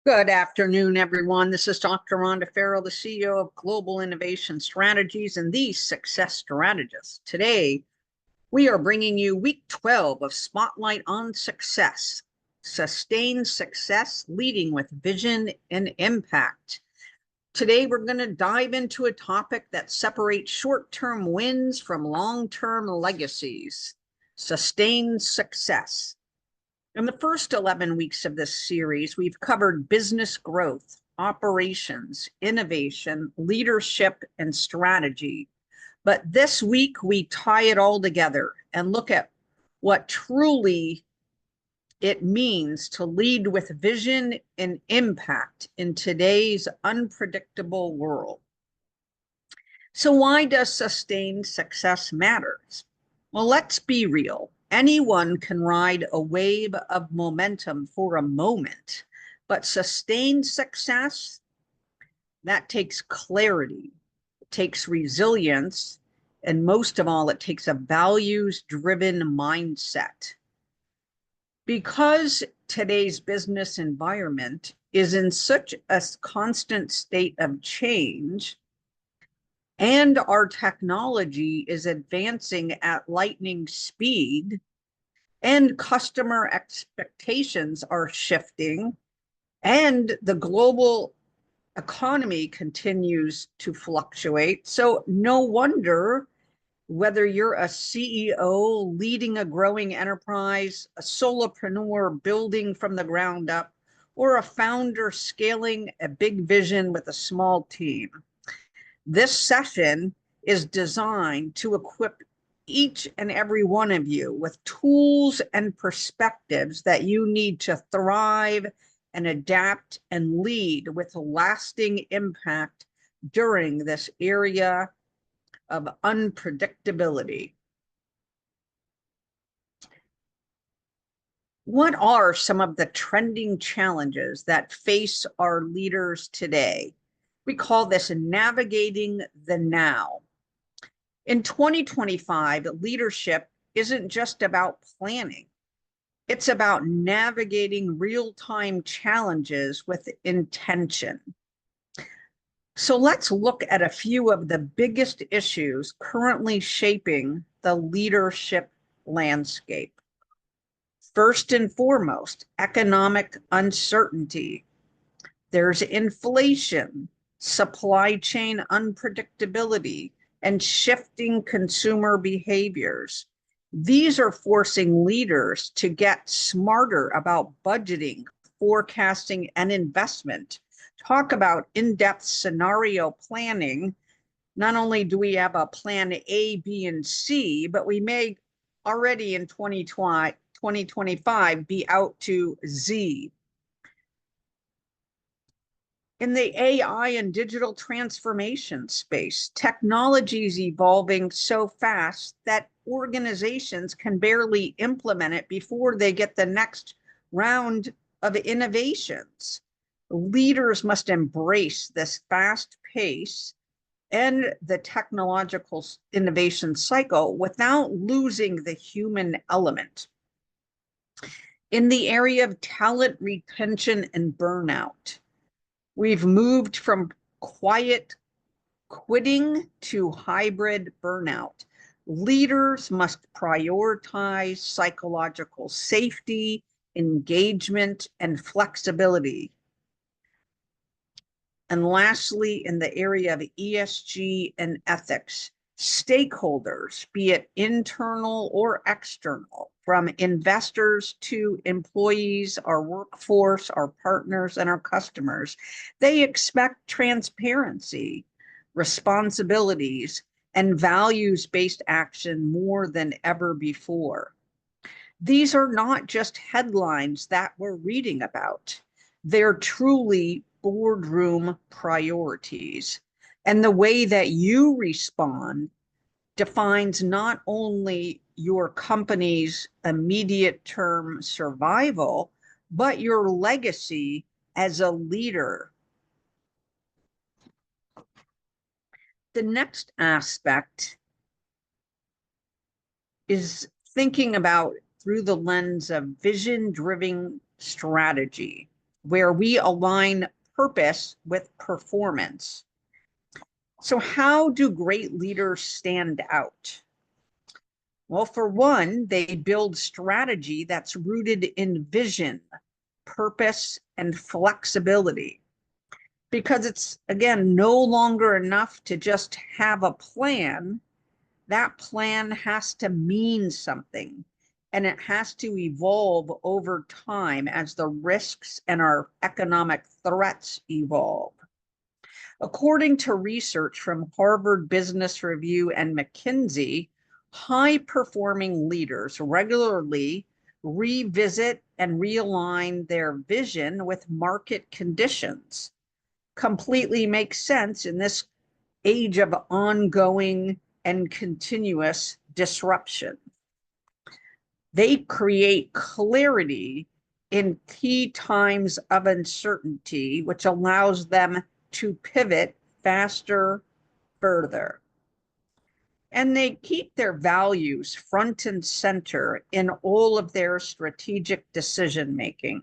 Good afternoon, everyone. This is Dr. Rhonda Farrell, the CEO of Global Innovation Strategies and the Success Strategist. Today, we are bringing you week 12 of Spotlight on Success, Sustained Success Leading with Vision and Impact. Today, we're going to dive into a topic that separates short-term wins from long-term legacies, sustained success. In the first 11 weeks of this series, we've covered business growth, operations, innovation, leadership, and strategy. But this week, we tie it all together and look at what truly it means to lead with vision and impact in today's unpredictable world. So why does sustained success matter? Well, let's be real. Anyone can ride a wave of momentum for a moment, but sustained success, that takes clarity, it takes resilience, and most of all, it takes a values-driven mindset. Because today's business environment is in such a constant state of change, and our technology is advancing at lightning speed, and customer expectations are shifting, and the global economy continues to fluctuate. So no wonder whether you're a CEO leading a growing enterprise, a solopreneur building from the ground up, or a founder scaling a big vision with a small team. This session is designed to equip each and every one of you with tools and perspectives that you need to thrive and adapt and lead with a lasting impact during this area of unpredictability. What are some of the trending challenges that face our leaders today? We call this navigating the now. In 2025, leadership isn't just about planning. It's about navigating real-time challenges with intention. So let's look at a few of the biggest issues currently shaping the leadership landscape. First and foremost, economic uncertainty. There's inflation, supply chain unpredictability, and shifting consumer behaviors. These are forcing leaders to get smarter about budgeting, forecasting, and investment. Talk about in-depth scenario planning. Not only do we have a plan A, B, and C, but we may already in 2025 be out to Z. In the AI and digital transformation space, technology is evolving so fast that organizations can barely implement it before they get the next round of innovations. Leaders must embrace this fast pace and the technological innovation cycle without losing the human element. In the area of talent retention and burnout, we've moved from quiet quitting to hybrid burnout. Leaders must prioritize psychological safety, engagement, and flexibility. And lastly, in the area of ESG and ethics, stakeholders, be it internal or external, from investors to employees, our workforce, our partners, and our customers, they expect transparency, responsibilities, and values-based action more than ever before. These are not just headlines that we're reading about. They're truly boardroom priorities. And the way that you respond defines not only your company's immediate term survival, but your legacy as a leader. The next aspect is thinking about through the lens of vision-driven strategy. where we align purpose with performance. So how do great leaders stand out? Well, for one, they build strategy that's rooted in vision, purpose, and flexibility. Because it's, again, no longer enough to just have a plan. That plan has to mean something, and it has to evolve over time as the risks and our economic threats evolve. According to research from Harvard Business Review and McKinsey, high-performing leaders regularly revisit and realign their vision with market conditions. Completely makes sense in this age of ongoing and continuous disruption. They create clarity in key times of uncertainty, which allows them to pivot faster, further. And they keep their values front and center in all of their strategic decision making.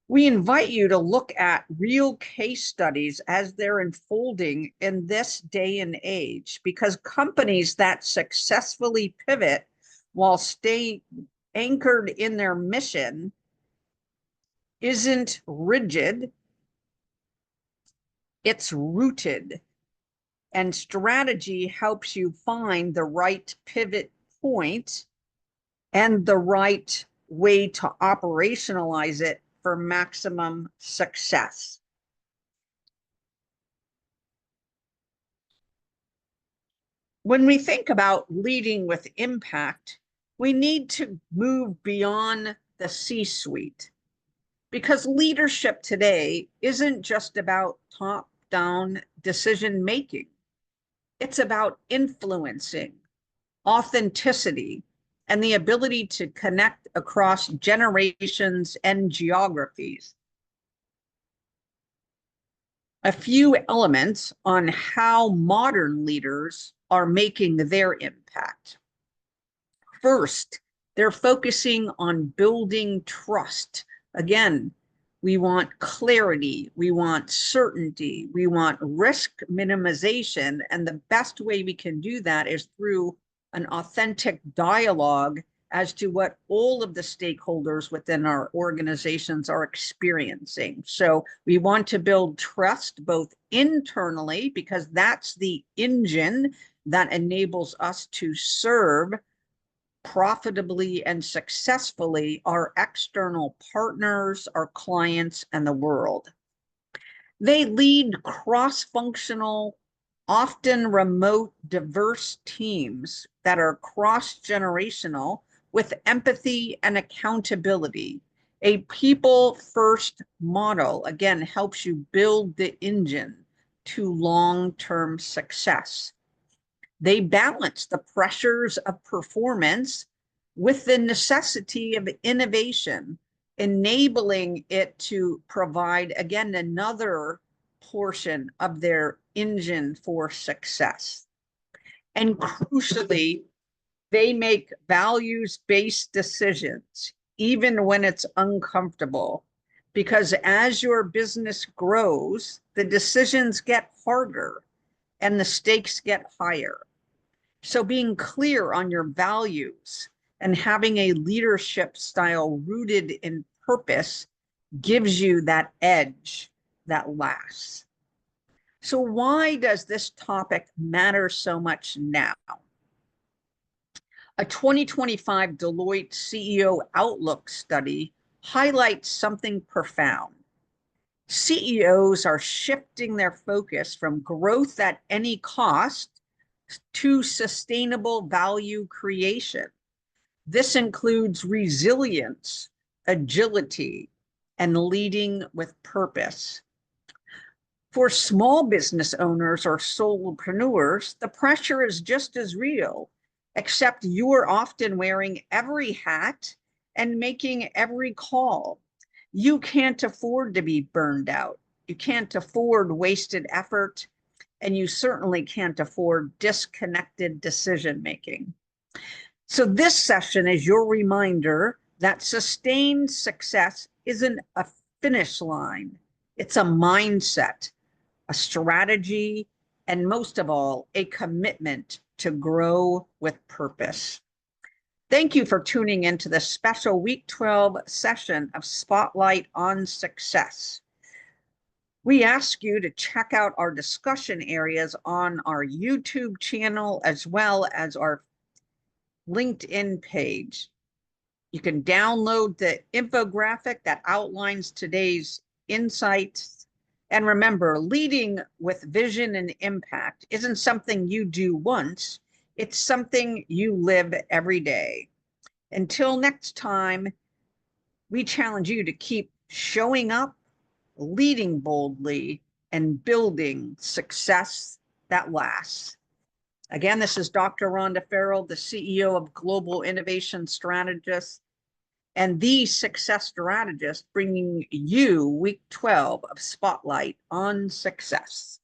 We invite you to look at real case studies as they're unfolding in this day and age, because companies that successfully pivot while staying anchored in their mission isn't rigid, it's rooted. And strategy helps you find the right pivot point and the right way to operationalize it for maximum success. When we think about leading with impact, we need to move beyond the C-suite, because leadership today isn't just about top-down decision making. It's about influencing, authenticity, and the ability to connect across generations and geographies. A few elements on how modern leaders are making their impact. First, they're focusing on building trust. Again, we want clarity, we want certainty, we want risk minimization, and the best way we can do that is through an authentic dialogue as to what all of the stakeholders within our organizations are experiencing. So we want to build trust both internally, because that's the engine that enables us to serve profitably and successfully our external partners, our clients, and the world. They lead cross-functional, often remote, diverse teams that are cross-generational with empathy and accountability. A people-first model, again, helps you build the engine to long-term success. They balance the pressures of performance with the necessity of innovation, enabling it to provide, again, another portion of their engine for success. And crucially, they make values-based decisions, even when it's uncomfortable, because as your business grows, the decisions get harder and the stakes get higher. So being clear on your values and having a leadership style rooted in purpose gives you that edge that lasts. So why does this topic matter so much now? A 2025 Deloitte CEO Outlook study highlights something profound. CEOs are shifting their focus from growth at any cost to sustainable value creation. This includes resilience, agility, and leading with purpose. For small business owners or solopreneurs, the pressure is just as real, except you are often wearing every hat and making every call. You can't afford to be burned out. You can't afford wasted effort, and you certainly can't afford disconnected decision-making. So this session is your reminder that sustained success isn't a finish line, it's a mindset, a strategy, and most of all, a commitment to grow with purpose. Thank you for tuning into this special Week 12 session of Spotlight on Success. We ask you to check out our discussion areas on our YouTube channel as well as our LinkedIn page. You can download the infographic that outlines today's insights. And remember, leading with vision and impact isn't something you do once, it's something you live every day. Until next time, we challenge you to keep showing up, leading boldly, and building success that lasts. Again, this is Dr. Rhonda Farrell, the CEO of Global Innovation Strategist and the Success Strategist, bringing you Week 12 of Spotlight on Success.